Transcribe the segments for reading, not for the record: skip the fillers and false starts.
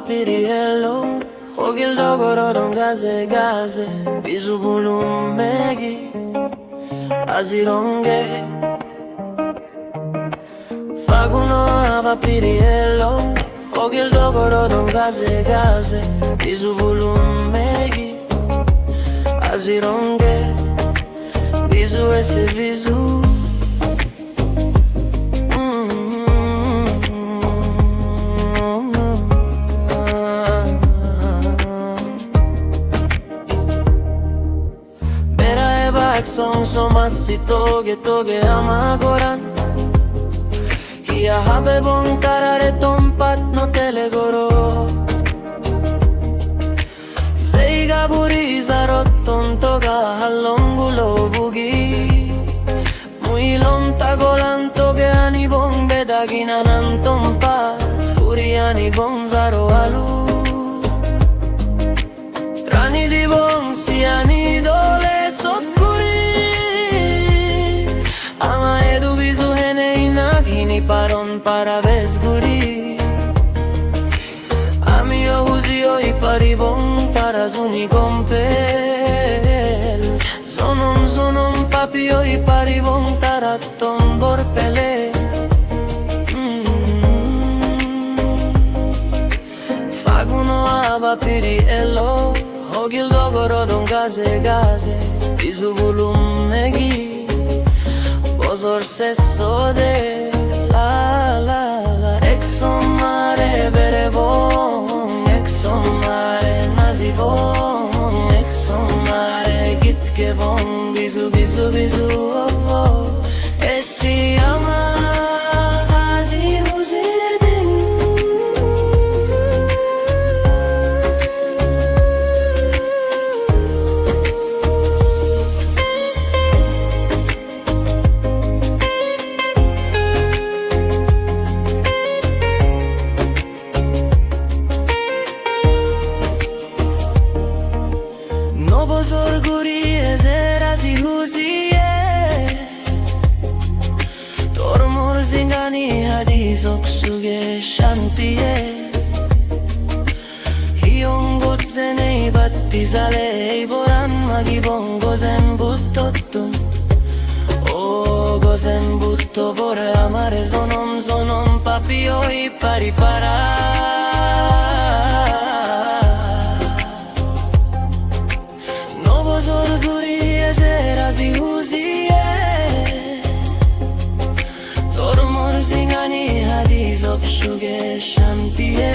papiriello Ogil dogorodon gaze gaze Bizu bulunmegi Azironge Faguno a papiriello Ogil dogorodon gaze gaze Bizu bulunmegi Azironge Bizu ese bizu Son massi toge toge amagoran Ia habe bon tarare tompat no telegoro Seiga buri zarotton toga halongulo bugi Muilom tagolan toge ani bon bedaginan tompat Uriani bon zaro alu Rani di bon siani dole Paron para vesguri Amio uzio I paribon para zuni gompel Zonom papio I paribon taraton borpele Faguno aba piriello Ogil dogorodon gaze gaze Bizu volumegi Bozor sesso de La la la Exomare berevon Exomare nazivon Exomare gitgevon Bizu bizu bizu oh, oh. Esi ama Azi huzirdin Bozorguri ezerazi huziye Tormur zingani hadi zoksuge shantiye Hiyongot zenei battizale Boran magi bongo zen buttottum O gozen butto bore amare zonom papio I paripara Bozorguri ezerazi huziye Tormor zingani hadi zoksuge shantiye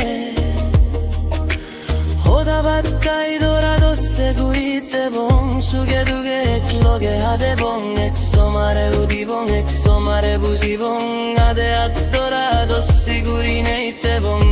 Hoda batkai dorado seguite bon Suge duge ekloge hade bon Exomare udibon exomare buzibon Ade adorado siguri neite bon